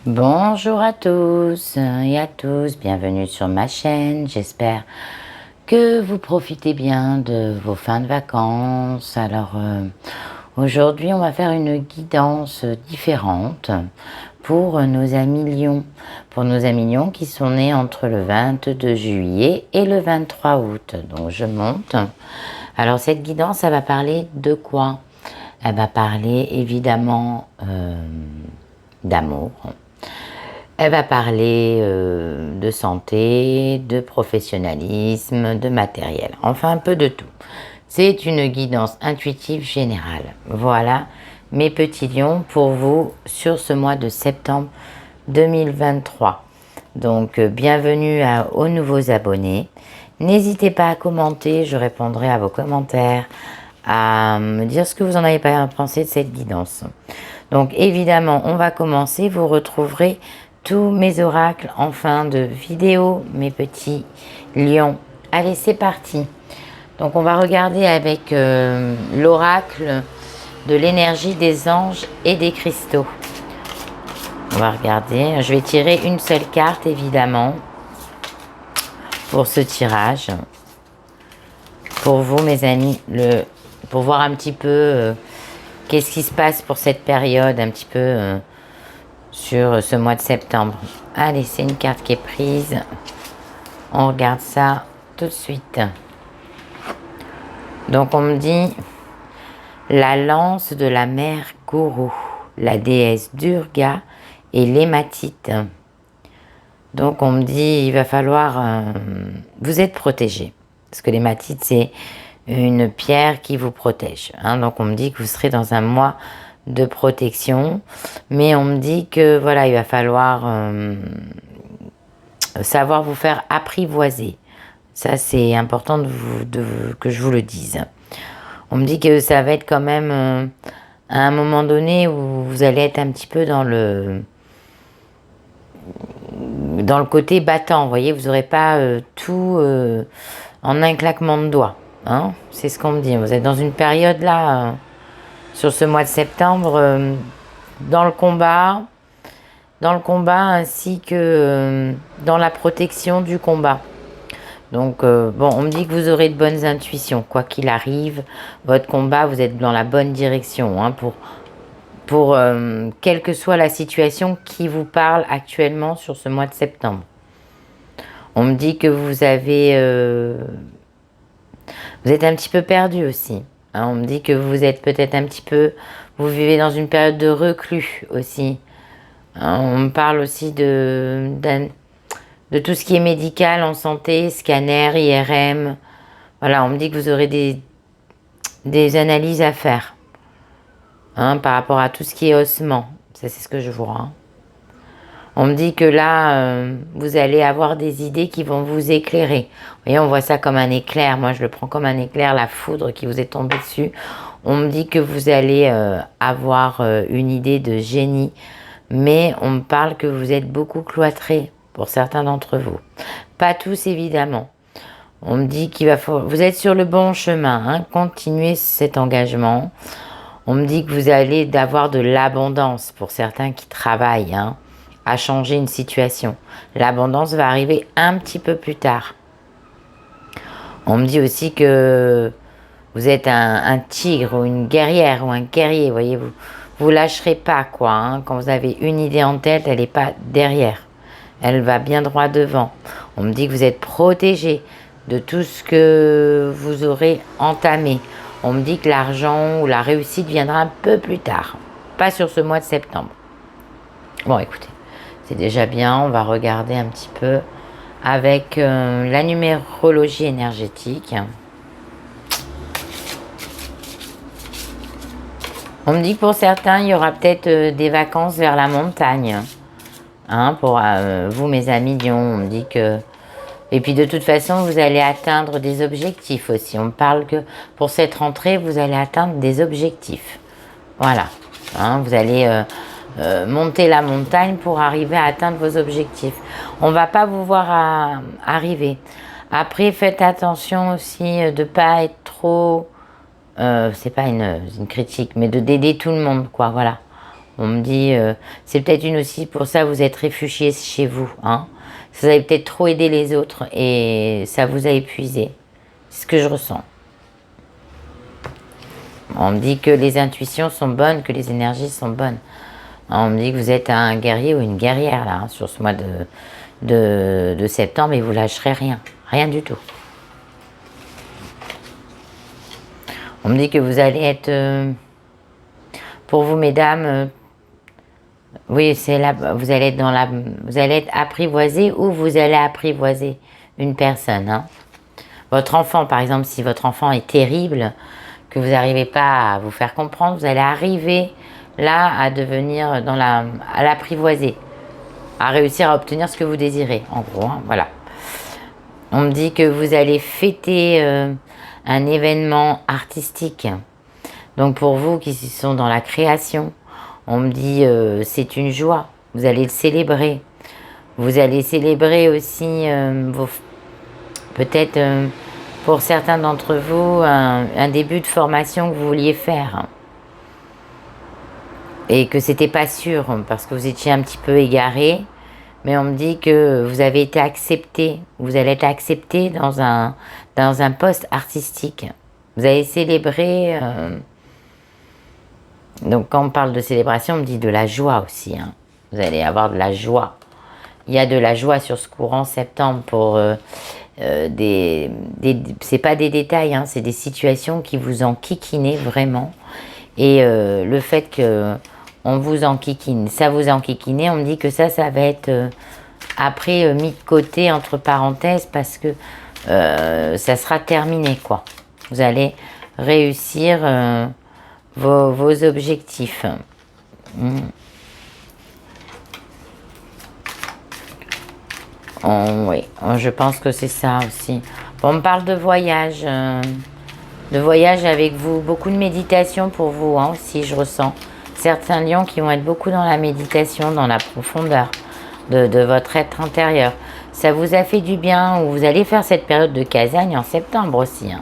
Bonjour à tous et à tous, bienvenue sur ma chaîne. J'espère que vous profitez bien de vos fins de vacances. Alors aujourd'hui on va faire une guidance différente pour nos amis lions. Pour nos amis lions qui sont nés entre le 22 juillet et le 23 août. Donc je monte. Alors cette guidance, elle va parler de quoi? Elle va parler évidemment d'amour. Elle va parler de santé, de professionnalisme, de matériel, enfin un peu de tout. C'est une guidance intuitive générale. Voilà mes petits lions pour vous sur ce mois de septembre 2023. Donc bienvenue aux nouveaux abonnés. N'hésitez pas à commenter, je répondrai à vos commentaires, à me dire ce que vous en avez pensé de cette guidance. Donc évidemment, on va commencer, vous retrouverez tous mes oracles en fin de vidéo, mes petits lions. Allez, c'est parti. Donc on va regarder avec l'oracle de l'énergie des anges et des cristaux. On va regarder. Je vais tirer une seule carte, évidemment, pour ce tirage. Pour vous, mes amis, pour voir un petit peu qu'est-ce qui se passe pour cette période, un petit peu sur ce mois de septembre. Allez, c'est une carte qui est prise. On regarde ça tout de suite. Donc on me dit la lance de la mère Gourou, la déesse Durga et l'hématite. Donc on me dit il va falloir vous êtes protégé, parce que l'hématite c'est une pierre qui vous protège, hein. Donc on me dit que vous serez dans un mois de protection, mais on me dit que voilà, il va falloir savoir vous faire apprivoiser. Ça c'est important que je vous le dise. On me dit que ça va être quand même à un moment donné où vous allez être un petit peu dans le côté battant, vous voyez, vous n'aurez pas tout en un claquement de doigts, hein. C'est ce qu'on me dit. Vous êtes dans une période là sur ce mois de septembre, dans le combat ainsi que dans la protection du combat. Donc, bon, on me dit que vous aurez de bonnes intuitions. Quoi qu'il arrive, votre combat, vous êtes dans la bonne direction, hein, pour quelle que soit la situation qui vous parle actuellement sur ce mois de septembre. On me dit que vous êtes un petit peu perdu aussi. On me dit que vous êtes peut-être un petit peu... Vous vivez dans une période de reclus aussi. On me parle aussi de tout ce qui est médical en santé, scanner, IRM. Voilà, on me dit que vous aurez des analyses à faire. Par rapport à tout ce qui est ossement. Ça, c'est ce que je vois. On me dit que là, vous allez avoir des idées qui vont vous éclairer. Vous voyez, on voit ça comme un éclair. Moi, je le prends comme un éclair, la foudre qui vous est tombée dessus. On me dit que vous allez avoir une idée de génie. Mais on me parle que vous êtes beaucoup cloîtrés pour certains d'entre vous. Pas tous, évidemment. On me dit qu'il va falloir... Vous êtes sur le bon chemin. Hein, continuez cet engagement. On me dit que vous allez avoir de l'abondance pour certains qui travaillent, hein, à changer une situation. L'abondance va arriver un petit peu plus tard. On me dit aussi que vous êtes un tigre ou une guerrière ou un guerrier, voyez-vous. Vous lâcherez pas, quoi. Hein. Quand vous avez une idée en tête, elle n'est pas derrière. Elle va bien droit devant. On me dit que vous êtes protégé de tout ce que vous aurez entamé. On me dit que l'argent ou la réussite viendra un peu plus tard. Pas sur ce mois de septembre. Bon, écoutez, c'est déjà bien. On va regarder un petit peu avec la numérologie énergétique. On me dit que pour certains, il y aura peut-être des vacances vers la montagne. Hein, pour vous, mes amis lions, on me dit que... Et puis de toute façon, vous allez atteindre des objectifs aussi. On me parle que pour cette rentrée, vous allez atteindre des objectifs. Voilà. Hein, vous allez monter la montagne pour arriver à atteindre vos objectifs. On ne va pas vous voir arriver. Après, faites attention aussi de ne pas être trop... c'est pas une critique, mais d'aider tout le monde, quoi. Voilà. On me dit, c'est peut-être une aussi pour ça vous êtes réfugié chez vous. Hein. Vous avez peut-être trop aidé les autres et ça vous a épuisé. C'est ce que je ressens. On me dit que les intuitions sont bonnes, que les énergies sont bonnes. On me dit que vous êtes un guerrier ou une guerrière là, hein, sur ce mois de septembre et vous lâcherez rien. Rien du tout. On me dit que vous allez être... pour vous mesdames... oui, c'est là, vous allez être vous allez être apprivoisé ou vous allez apprivoiser une personne. Hein. Votre enfant, par exemple, si votre enfant est terrible, que vous n'arrivez pas à vous faire comprendre, vous allez arriver là à devenir à l'apprivoiser, à réussir à obtenir ce que vous désirez, en gros, hein, voilà. On me dit que vous allez fêter un événement artistique. Donc pour vous qui sont dans la création, on me dit c'est une joie, vous allez le célébrer. Vous allez célébrer aussi peut-être pour certains d'entre vous un début de formation que vous vouliez faire. Et que c'était pas sûr parce que vous étiez un petit peu égaré. Mais on me dit que vous avez été accepté, vous allez être accepté dans un poste artistique. Vous allez célébrer... donc quand on parle de célébration, on me dit de la joie aussi. Hein. Vous allez avoir de la joie. Il y a de la joie sur ce courant septembre pour c'est pas des détails, hein, c'est des situations qui vous enquiquinent vraiment. Et le fait que on vous enquiquine, ça vous enquiquine, on me dit que ça va être après mis de côté entre parenthèses parce que ça sera terminé quoi. Vous allez réussir vos objectifs. Oui, je pense que c'est ça aussi. Bon, on me parle de voyage avec vous, beaucoup de méditation pour vous hein, aussi, je ressens. Certains lions qui vont être beaucoup dans la méditation, dans la profondeur de votre être intérieur. Ça vous a fait du bien ou vous allez faire cette période de casagne en septembre aussi. Hein.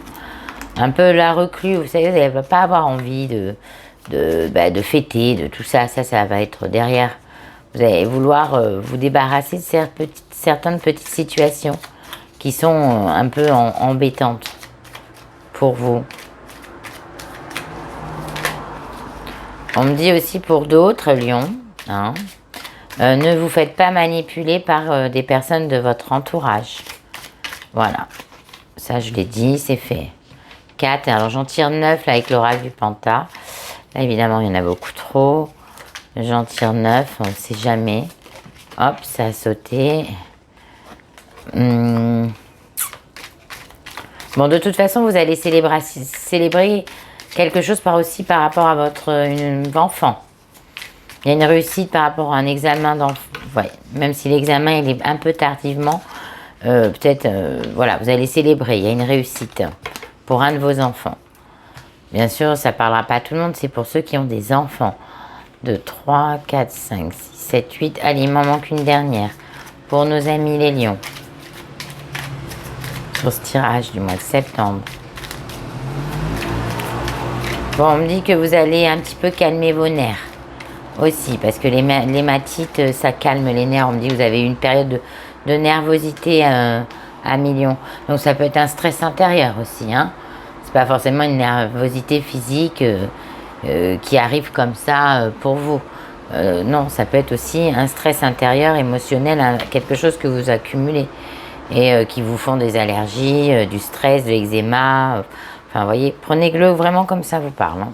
Un peu la recluse, vous savez, vous n'allez pas avoir envie de fêter, de tout ça. Ça va être derrière. Vous allez vouloir vous débarrasser de certaines petites situations qui sont un peu embêtantes pour vous. On me dit aussi pour d'autres lions, hein, ne vous faites pas manipuler par des personnes de votre entourage. Voilà, ça je l'ai dit, c'est fait. 4, alors j'en tire 9 là, avec l'oracle du Penta. Là évidemment il y en a beaucoup trop. J'en tire 9, on ne sait jamais. Hop, ça a sauté. Bon, de toute façon, vous allez célébrer quelque chose par rapport à votre enfant. Il y a une réussite par rapport à un examen d'enfant. Ouais, même si l'examen il est un peu tardivement, peut-être, voilà, vous allez célébrer. Il y a une réussite pour un de vos enfants. Bien sûr, ça ne parlera pas à tout le monde, c'est pour ceux qui ont des enfants. 2, 3, 4, 5, 6, 7, 8. Allez, il m'en manque une dernière. Pour nos amis les lions. Sur ce tirage du mois de septembre. Bon, on me dit que vous allez un petit peu calmer vos nerfs. Aussi, parce que l'hématite, ça calme les nerfs. On me dit que vous avez eu une période de nervosité à millions. Donc ça peut être un stress intérieur aussi. Hein. C'est pas forcément une nervosité physique qui arrive comme ça pour vous. Non, ça peut être aussi un stress intérieur, émotionnel, quelque chose que vous accumulez et qui vous font des allergies, du stress, de l'eczéma. Enfin, vous voyez, prenez-le vraiment comme ça vous parle. Hein.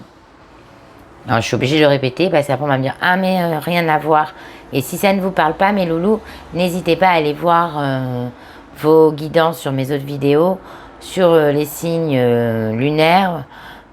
Alors, je suis obligée de le répéter parce qu'après on va me dire « Ah, mais rien à voir ». Et si ça ne vous parle pas, mes loulous, n'hésitez pas à aller voir vos guidances sur mes autres vidéos, sur les signes lunaires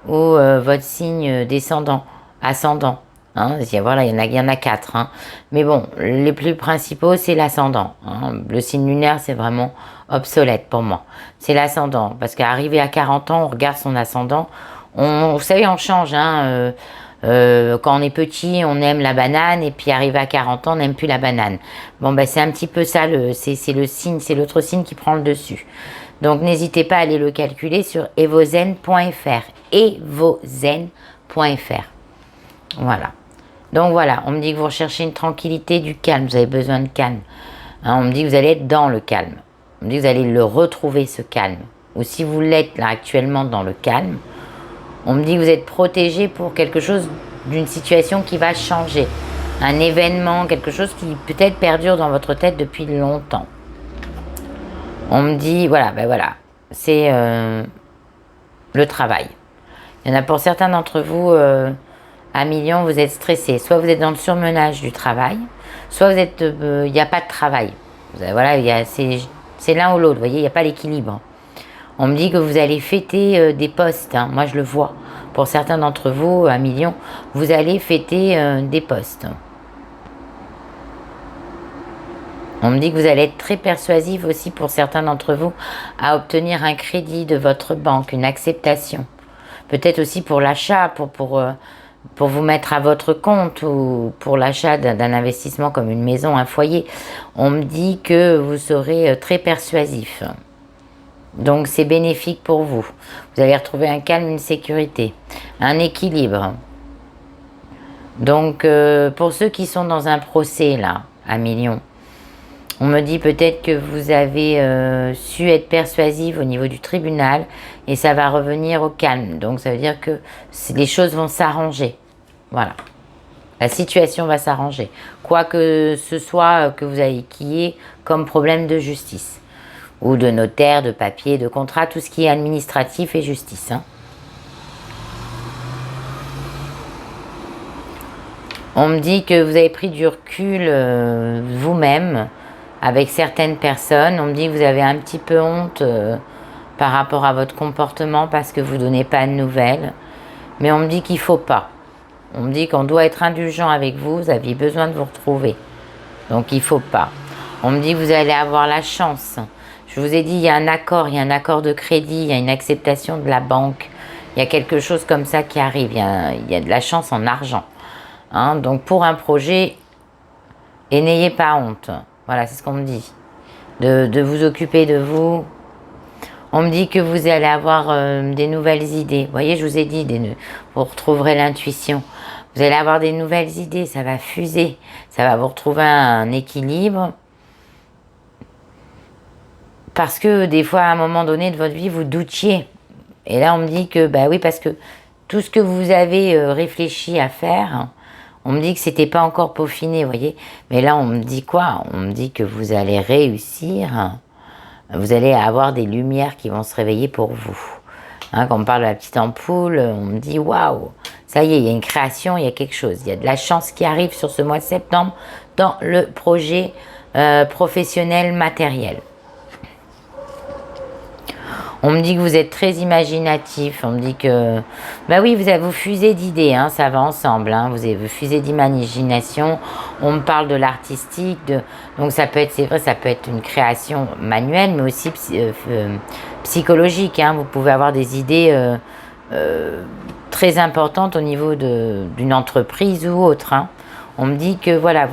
ou votre signe descendant, ascendant. Hein. Voilà, il y en a 4. Hein. Mais bon, les plus principaux, c'est l'ascendant. Hein. Le signe lunaire, c'est vraiment obsolète pour moi. C'est l'ascendant. Parce qu'arrivé à 40 ans, on regarde son ascendant. Vous savez, on change. Hein. Quand on est petit, on aime la banane. Et puis, arrivé à 40 ans, on n'aime plus la banane. Bon, ben, c'est un petit peu ça. C'est le signe, c'est l'autre signe qui prend le dessus. Donc, n'hésitez pas à aller le calculer sur evozen.fr. evozen.fr. Voilà. Donc voilà, on me dit que vous recherchez une tranquillité, du calme, vous avez besoin de calme. Hein, on me dit que vous allez être dans le calme. On me dit que vous allez le retrouver, ce calme. Ou si vous l'êtes là actuellement dans le calme, on me dit que vous êtes protégé pour quelque chose, d'une situation qui va changer. Un événement, quelque chose qui peut-être perdure dans votre tête depuis longtemps. On me dit, voilà, ben voilà, c'est le travail. Il y en a pour certains d'entre vous, à millions, vous êtes stressés. Soit vous êtes dans le surmenage du travail, soit vous êtes, il n'y a pas de travail. Voilà, c'est l'un ou l'autre, vous voyez, il n'y a pas l'équilibre. On me dit que vous allez fêter des postes, hein. Moi je le vois. Pour certains d'entre vous, à millions, vous allez fêter des postes. On me dit que vous allez être très persuasif aussi pour certains d'entre vous à obtenir un crédit de votre banque, une acceptation. Peut-être aussi pour l'achat, pour vous mettre à votre compte ou pour l'achat d'un investissement comme une maison, un foyer. On me dit que vous serez très persuasif. Donc c'est bénéfique pour vous. Vous allez retrouver un calme, une sécurité, un équilibre. Donc pour ceux qui sont dans un procès là, à millions, on me dit peut-être que vous avez su être persuasive au niveau du tribunal et ça va revenir au calme. Donc ça veut dire que les choses vont s'arranger. Voilà. La situation va s'arranger. Quoi que ce soit que vous ayez qui est comme problème de justice. Ou de notaire, de papier, de contrat, tout ce qui est administratif et justice. Hein. On me dit que vous avez pris du recul vous-même avec certaines personnes. On me dit que vous avez un petit peu honte par rapport à votre comportement parce que vous ne donnez pas de nouvelles. Mais on me dit qu'il ne faut pas. On me dit qu'on doit être indulgent avec vous. Vous aviez besoin de vous retrouver. Donc il ne faut pas. On me dit que vous allez avoir la chance. Je vous ai dit, il y a un accord de crédit, il y a une acceptation de la banque. Il y a quelque chose comme ça qui arrive. Il y a de la chance en argent. Hein, donc pour un projet, et n'ayez pas honte. Voilà, c'est ce qu'on me dit. De vous occuper de vous. On me dit que vous allez avoir des nouvelles idées. Vous voyez, je vous ai dit, vous retrouverez l'intuition. Vous allez avoir des nouvelles idées, ça va fuser. Ça va vous retrouver un équilibre. Parce que des fois, à un moment donné de votre vie, vous doutiez. Et là, on me dit que, bah oui, parce que tout ce que vous avez réfléchi à faire, on me dit que c'était pas encore peaufiné, vous voyez. Mais là, on me dit quoi? On me dit que vous allez réussir. Vous allez avoir des lumières qui vont se réveiller pour vous. Hein, quand on parle de la petite ampoule, on me dit waouh, ça y est, il y a une création, il y a quelque chose. Il y a de la chance qui arrive sur ce mois de septembre dans le projet professionnel matériel. On me dit que vous êtes très imaginatif. On me dit que, bah oui, vous fusez d'idées, hein, ça va ensemble. Hein, vous fusez d'imagination. On me parle de l'artistique, donc ça peut être, c'est vrai, ça peut être une création manuelle, mais aussi psychologique. Hein, vous pouvez avoir des idées très importantes au niveau d'une entreprise ou autre. Hein. On me dit que voilà,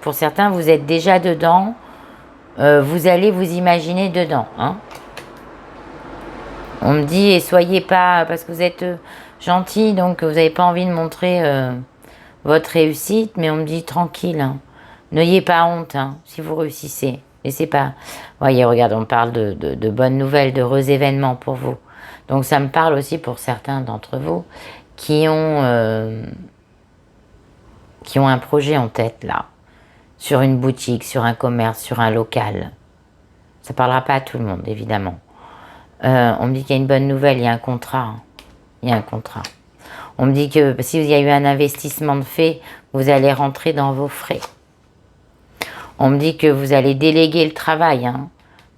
pour certains, vous êtes déjà dedans. Vous allez vous imaginer dedans. Hein. On me dit, et soyez pas, parce que vous êtes gentil, donc vous n'avez pas envie de montrer votre réussite, mais on me dit tranquille, hein. N'ayez pas honte hein, si vous réussissez. Laissez pas. Voyez, regarde, on parle de bonnes nouvelles, d'heureux événements pour vous. Donc ça me parle aussi pour certains d'entre vous qui ont un projet en tête là, sur une boutique, sur un commerce, sur un local. Ça ne parlera pas à tout le monde, évidemment. On me dit qu'il y a une bonne nouvelle, il y a un contrat. Hein. Il y a un contrat. On me dit que si il y a eu un investissement de fait, vous allez rentrer dans vos frais. On me dit que vous allez déléguer le travail. Hein.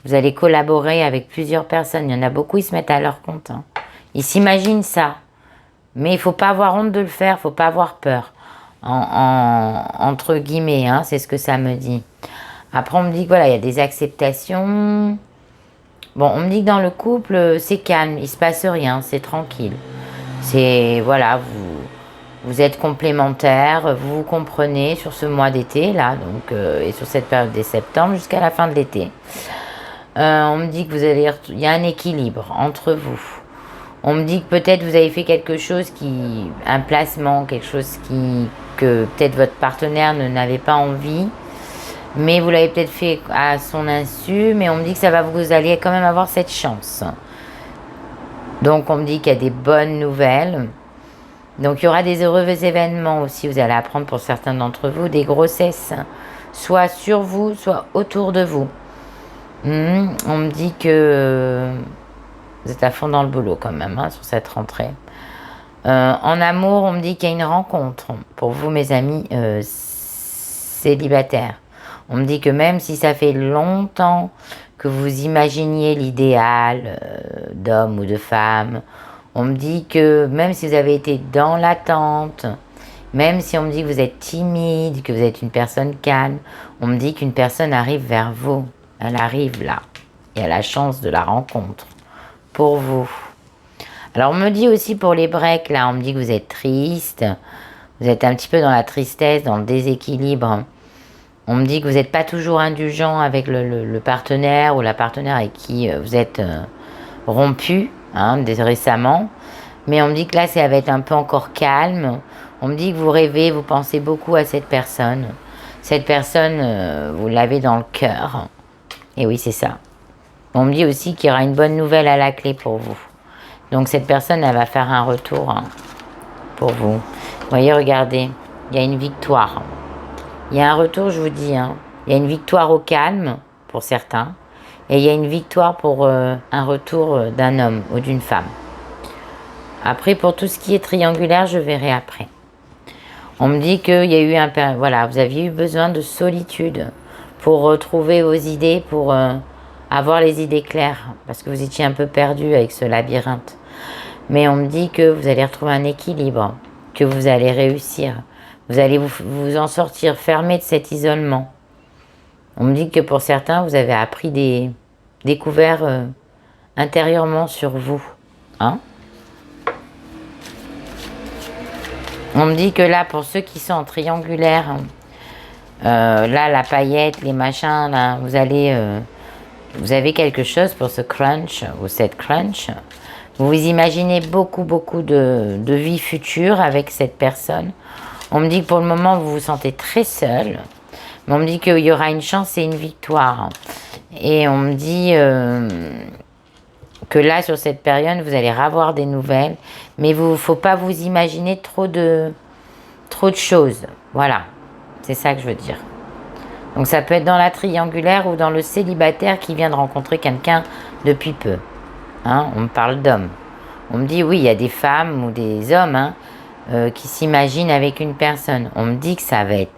Vous allez collaborer avec plusieurs personnes. Il y en a beaucoup, ils se mettent à leur compte. Hein. Ils s'imaginent ça. Mais il ne faut pas avoir honte de le faire, il ne faut pas avoir peur. Entre guillemets, hein, c'est ce que ça me dit. Après, on me dit que voilà, il y a des acceptations. Bon, on me dit que dans le couple, c'est calme, il ne se passe rien, c'est tranquille. C'est, voilà, vous êtes complémentaires, vous vous comprenez sur ce mois d'été, là, donc, et sur cette période de septembre jusqu'à la fin de l'été. On me dit que il y a un équilibre entre vous. On me dit que peut-être vous avez fait quelque chose un placement, quelque chose que peut-être votre partenaire n'avait pas envie. Mais vous l'avez peut-être fait à son insu, mais on me dit que vous allez quand même avoir cette chance. Donc on me dit qu'il y a des bonnes nouvelles. Donc il y aura des heureux événements aussi, vous allez apprendre pour certains d'entre vous, des grossesses, soit sur vous, soit autour de vous. On me dit que vous êtes à fond dans le boulot quand même, hein, sur cette rentrée. En amour, on me dit qu'il y a une rencontre pour vous, mes amis célibataires. On me dit que même si ça fait longtemps que vous imaginiez l'idéal d'homme ou de femme, on me dit que même si vous avez été dans l'attente, même si on me dit que vous êtes timide, que vous êtes une personne calme, on me dit qu'une personne arrive vers vous. Elle arrive là. Et elle a la chance de la rencontre pour vous. Alors on me dit aussi pour les breaks, là, on me dit que vous êtes triste. Vous êtes un petit peu dans la tristesse, dans le déséquilibre. On me dit que vous n'êtes pas toujours indulgent avec le partenaire ou la partenaire avec qui vous êtes rompu, hein, récemment. Mais on me dit que là, ça va être un peu encore calme. On me dit que vous rêvez, vous pensez beaucoup à cette personne. Cette personne, vous l'avez dans le cœur. Et oui, c'est ça. On me dit aussi qu'il y aura une bonne nouvelle à la clé pour vous. Donc cette personne, elle va faire un retour, hein, pour vous. Vous voyez, regardez, il y a une victoire. Il y a un retour, je vous dis, hein. Il y a une victoire au calme, pour certains. Et il y a une victoire pour un retour d'un homme ou d'une femme. Après, pour tout ce qui est triangulaire, je verrai après. On me dit qu'il y a eu voilà, vous aviez eu besoin de solitude pour retrouver vos idées, pour avoir les idées claires. Parce que vous étiez un peu perdu avec ce labyrinthe. Mais on me dit que vous allez retrouver un équilibre, que vous allez réussir. Vous allez vous en sortir fermé de cet isolement. On me dit que pour certains, vous avez appris découvert intérieurement sur vous. Hein? On me dit que là, pour ceux qui sont en triangulaire, là, la paillette, les machins, là, vous avez quelque chose pour ce crunch ou cette crunch. Vous vous imaginez beaucoup de vie future avec cette personne. On me dit que pour le moment, vous vous sentez très seul. Mais on me dit qu'il y aura une chance et une victoire. Et on me dit que là, sur cette période, vous allez avoir des nouvelles. Mais il ne faut pas vous imaginer trop de choses. Voilà, c'est ça que je veux dire. Donc ça peut être dans la triangulaire ou dans le célibataire qui vient de rencontrer quelqu'un depuis peu. Hein, on me parle d'hommes. On me dit, oui, il y a des femmes ou des hommes, hein, qui s'imaginent avec une personne. On me dit que ça va être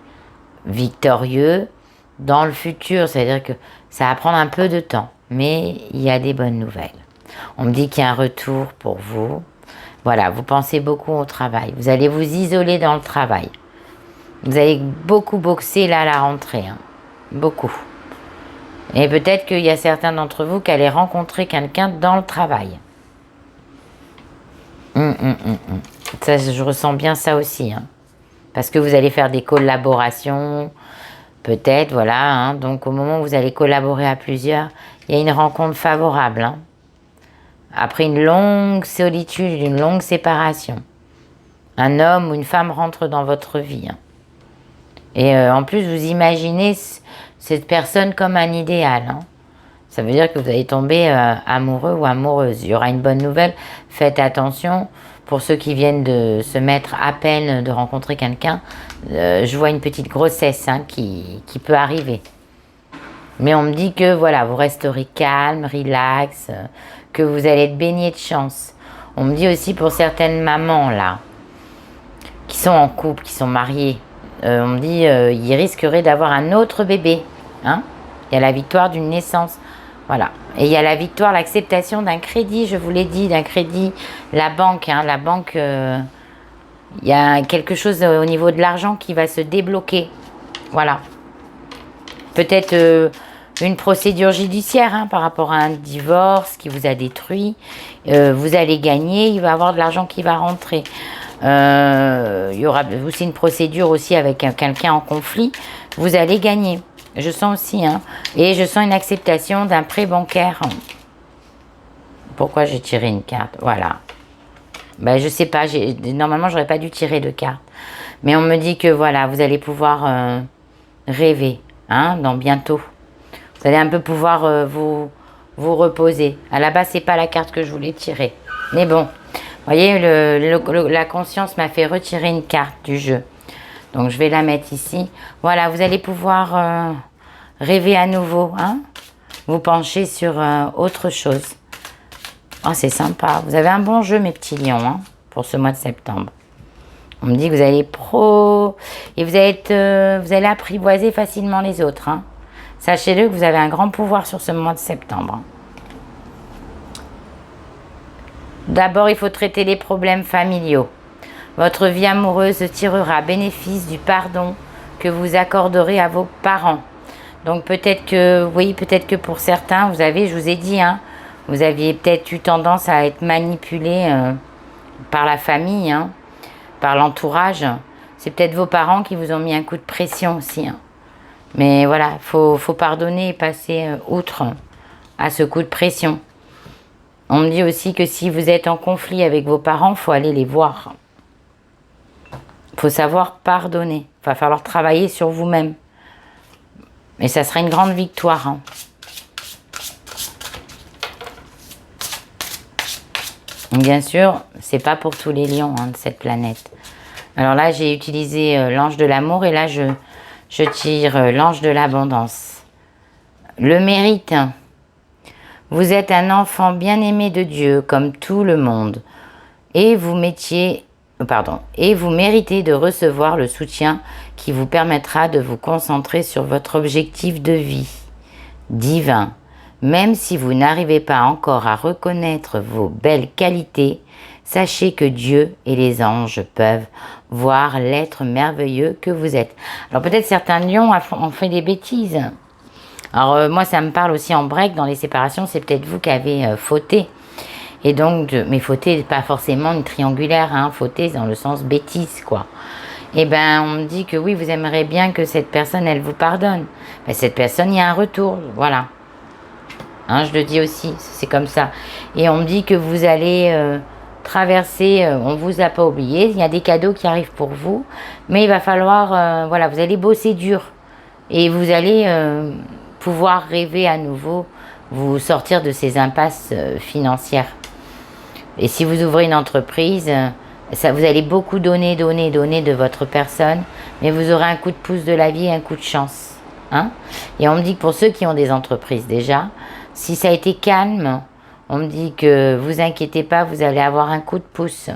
victorieux dans le futur. C'est-à-dire que ça va prendre un peu de temps. Mais il y a des bonnes nouvelles. On me dit qu'il y a un retour pour vous. Voilà, vous pensez beaucoup au travail. Vous allez vous isoler dans le travail. Vous allez beaucoup boxer là à la rentrée. Hein. Beaucoup. Et peut-être qu'il y a certains d'entre vous qui allaient rencontrer quelqu'un dans le travail. Ça, je ressens bien ça aussi. Hein. Parce que vous allez faire des collaborations. Peut-être, voilà. Hein. Donc au moment où vous allez collaborer à plusieurs, il y a une rencontre favorable. Hein. Après une longue solitude, une longue séparation. Un homme ou une femme rentre dans votre vie. Hein. Et en plus, vous imaginez cette personne comme un idéal. Hein. Ça veut dire que vous allez tomber amoureux ou amoureuse. Il y aura une bonne nouvelle. Faites attention. Pour ceux qui viennent de se mettre à peine de rencontrer quelqu'un, je vois une petite grossesse, hein, qui peut arriver. Mais on me dit que voilà, vous resterez calme, relax, que vous allez être baigné de chance. On me dit aussi pour certaines mamans là, qui sont en couple, qui sont mariées, on me dit ils risqueraient d'avoir un autre bébé. Hein, il y a la victoire d'une naissance. Voilà. Et il y a la victoire, l'acceptation d'un crédit, je vous l'ai dit, d'un crédit. La banque, hein, il y a quelque chose au niveau de l'argent qui va se débloquer. Voilà. Peut-être une procédure judiciaire, hein, par rapport à un divorce qui vous a détruit. Vous allez gagner, il va y avoir de l'argent qui va rentrer. Il y aura aussi une procédure aussi avec quelqu'un en conflit. Vous allez gagner. Je sens aussi, hein. Et je sens une acceptation d'un prêt bancaire. Pourquoi j'ai tiré une carte? Voilà. Ben, je sais pas, normalement, j'aurais pas dû tirer de cartes. Mais on me dit que voilà, vous allez pouvoir rêver, hein, dans bientôt. Vous allez un peu pouvoir vous reposer. À la base, c'est pas la carte que je voulais tirer. Mais bon, vous voyez, la conscience m'a fait retirer une carte du jeu. Donc, je vais la mettre ici. Voilà, vous allez pouvoir rêver à nouveau, hein. Vous pencher sur autre chose. Oh, c'est sympa. Vous avez un bon jeu, mes petits lions, hein, pour ce mois de septembre. On me dit que vous allez et vous allez apprivoiser facilement les autres, hein. Sachez-le que vous avez un grand pouvoir sur ce mois de septembre. D'abord, il faut traiter les problèmes familiaux. Votre vie amoureuse tirera bénéfice du pardon que vous accorderez à vos parents. Donc peut-être que, oui, peut-être que pour certains, je vous ai dit, hein, vous aviez peut-être eu tendance à être manipulé par la famille, hein, par l'entourage. C'est peut-être vos parents qui vous ont mis un coup de pression aussi, hein. Mais voilà, faut pardonner et passer outre à ce coup de pression. On me dit aussi que si vous êtes en conflit avec vos parents, il faut aller les voir. Il faut savoir pardonner. Il va falloir travailler sur vous-même. Et ça sera une grande victoire, hein. Bien sûr, c'est pas pour tous les lions, hein, de cette planète. Alors là, j'ai utilisé l'ange de l'amour et là, je tire l'ange de l'abondance. Le mérite. Vous êtes un enfant bien-aimé de Dieu, comme tout le monde. Et vous méritez de recevoir le soutien qui vous permettra de vous concentrer sur votre objectif de vie divin. Même si vous n'arrivez pas encore à reconnaître vos belles qualités, sachez que Dieu et les anges peuvent voir l'être merveilleux que vous êtes. Alors peut-être certains lions ont fait des bêtises. Alors moi ça me parle aussi en break, dans les séparations, c'est peut-être vous qui avez fauté. Et donc, mais fauté, pas forcément une triangulaire, hein, fauté dans le sens bêtise, quoi. Et ben, on me dit que oui, vous aimeriez bien que cette personne, elle vous pardonne. Ben, cette personne, il y a un retour, voilà. Hein, je le dis aussi, c'est comme ça. Et on me dit que vous allez traverser, on vous a pas oublié, il y a des cadeaux qui arrivent pour vous, mais il va falloir, voilà, vous allez bosser dur. Et vous allez pouvoir rêver à nouveau, vous sortir de ces impasses financières. Et si vous ouvrez une entreprise, vous allez beaucoup donner de votre personne, mais vous aurez un coup de pouce de la vie et un coup de chance, hein. Et on me dit que pour ceux qui ont des entreprises déjà, si ça a été calme, on me dit que vous inquiétez pas, vous allez avoir un coup de pouce.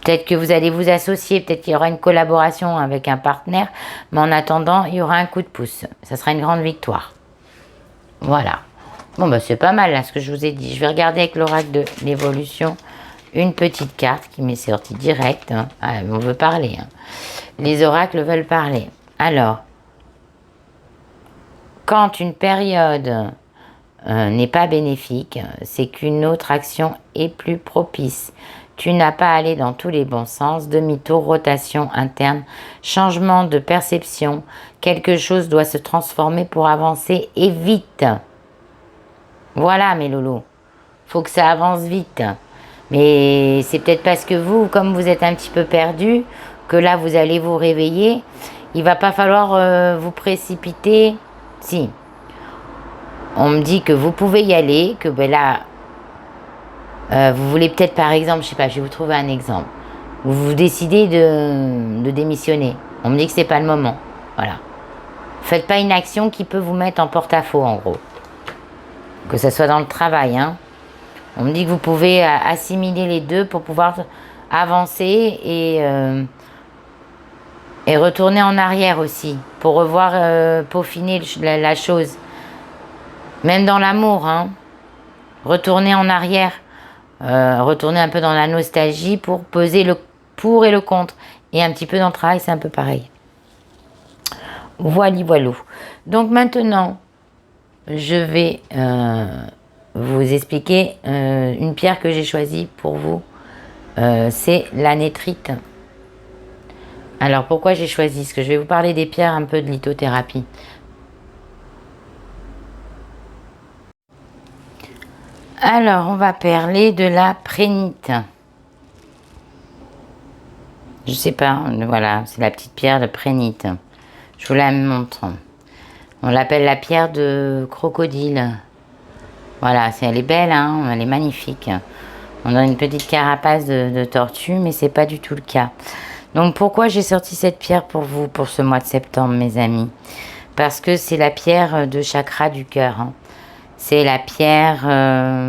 Peut-être que vous allez vous associer, peut-être qu'il y aura une collaboration avec un partenaire, mais en attendant, il y aura un coup de pouce. Ça sera une grande victoire. Voilà. Bon, bah c'est pas mal là ce que je vous ai dit. Je vais regarder avec l'oracle de l'évolution une petite carte qui m'est sortie direct, hein. Ah, on veut parler, hein. Les oracles veulent parler. Alors, quand une période n'est pas bénéfique, c'est qu'une autre action est plus propice. Tu n'as pas allé dans tous les bons sens, demi-tour, rotation interne, changement de perception. Quelque chose doit se transformer pour avancer et vite. Voilà mes loulous, faut que ça avance vite. Mais c'est peut-être parce que vous, comme vous êtes un petit peu perdu, que là vous allez vous réveiller. Il va pas falloir vous précipiter. Si, on me dit que vous pouvez y aller, que ben là, vous voulez peut-être par exemple, je sais pas, je vais vous trouver un exemple. Vous décidez de démissionner. On me dit que c'est pas le moment. Voilà. Faites pas une action qui peut vous mettre en porte-à-faux en gros. Que ce soit dans le travail, hein. On me dit que vous pouvez assimiler les deux pour pouvoir avancer et retourner en arrière aussi, pour revoir peaufiner la chose. Même dans l'amour, hein. Retourner en arrière, retourner un peu dans la nostalgie pour peser le pour et le contre. Et un petit peu dans le travail, c'est un peu pareil. Voilou. Donc maintenant, je vais vous expliquer une pierre que j'ai choisie pour vous. C'est l'anétrite. Alors pourquoi j'ai choisi? Parce que je vais vous parler des pierres un peu de lithothérapie. Alors, on va parler de la prénite. Je sais pas, voilà, c'est la petite pierre de prénite. Je vous la montre. On l'appelle la pierre de crocodile. Voilà, elle est belle, hein, elle est magnifique. On a une petite carapace de tortue, mais c'est pas du tout le cas. Donc pourquoi j'ai sorti cette pierre pour vous, pour ce mois de septembre, mes amis? Parce que c'est la pierre de chakra du cœur. Hein. C'est la pierre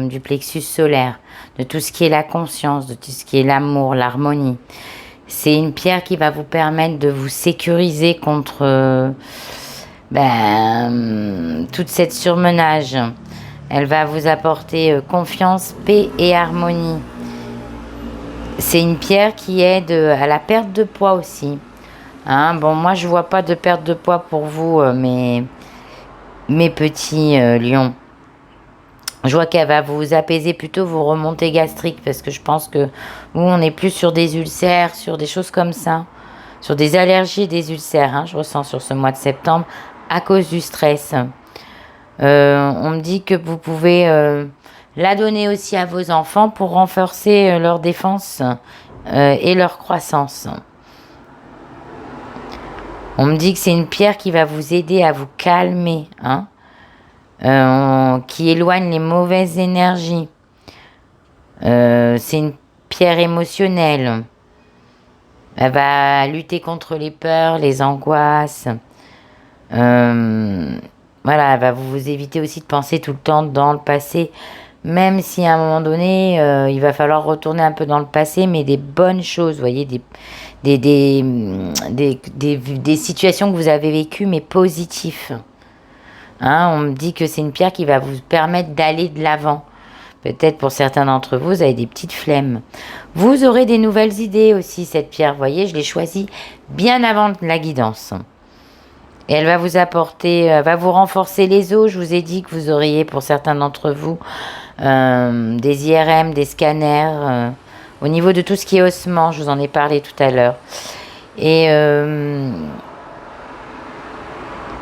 du plexus solaire, de tout ce qui est la conscience, de tout ce qui est l'amour, l'harmonie. C'est une pierre qui va vous permettre de vous sécuriser contre toute cette surmenage. Elle va vous apporter confiance, paix et harmonie. C'est une pierre qui aide à la perte de poids aussi. Hein, bon, moi, je vois pas de perte de poids pour vous, mes petits lions. Je vois qu'elle va vous apaiser plutôt vos remontées gastriques parce que je pense que vous, on est plus sur des ulcères, sur des choses comme ça, sur des allergies et des ulcères. Hein, je ressens sur ce mois de septembre à cause du stress. On me dit que vous pouvez la donner aussi à vos enfants pour renforcer leur défense et leur croissance. On me dit que c'est une pierre qui va vous aider à vous calmer, hein, qui éloigne les mauvaises énergies. C'est une pierre émotionnelle. Elle va lutter contre les peurs, les angoisses. Voilà, elle va vous éviter aussi de penser tout le temps dans le passé, même si à un moment donné, il va falloir retourner un peu dans le passé, mais des bonnes choses, vous voyez, des situations que vous avez vécues, mais positives. Hein, on me dit que c'est une pierre qui va vous permettre d'aller de l'avant. Peut-être pour certains d'entre vous, vous avez des petites flemmes. Vous aurez des nouvelles idées aussi, cette pierre. Vous voyez, je l'ai choisie bien avant la guidance. Et elle va vous apporter, va vous renforcer les os. Je vous ai dit que vous auriez, pour certains d'entre vous, des IRM, des scanners, au niveau de tout ce qui est ossement. Je vous en ai parlé tout à l'heure. Et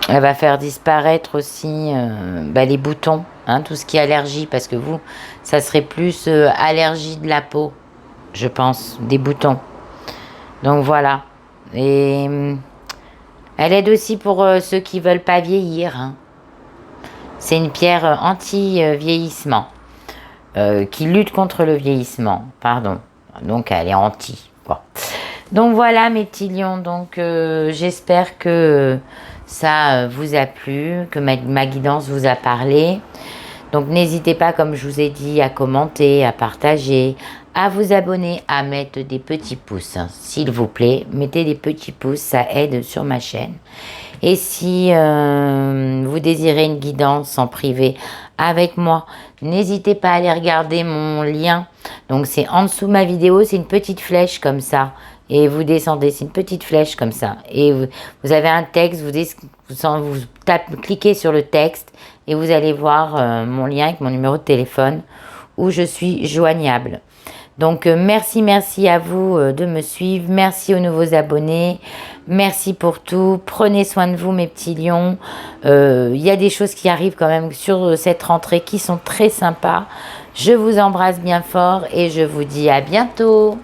elle va faire disparaître aussi les boutons, hein, tout ce qui est allergie, parce que vous, ça serait plus allergie de la peau, je pense, des boutons. Donc voilà. Et elle aide aussi pour ceux qui veulent pas vieillir. Hein. C'est une pierre anti-vieillissement, qui lutte contre le vieillissement, pardon. Donc elle est anti, quoi. Donc voilà mes petits lions, donc j'espère que ça vous a plu, que ma guidance vous a parlé. Donc n'hésitez pas, comme je vous ai dit, à commenter, à partager, à vous abonner, à mettre des petits pouces. Hein. S'il vous plaît, mettez des petits pouces, ça aide sur ma chaîne. Et si vous désirez une guidance en privé avec moi, n'hésitez pas à aller regarder mon lien. Donc c'est en dessous de ma vidéo, c'est une petite flèche comme ça. Et vous descendez, c'est une petite flèche comme ça. Et vous avez un texte, cliquez sur le texte et vous allez voir mon lien avec mon numéro de téléphone où je suis joignable. Donc merci à vous de me suivre. Merci aux nouveaux abonnés. Merci pour tout. Prenez soin de vous mes petits lions. Il y a des choses qui arrivent quand même sur cette rentrée qui sont très sympas. Je vous embrasse bien fort et je vous dis à bientôt.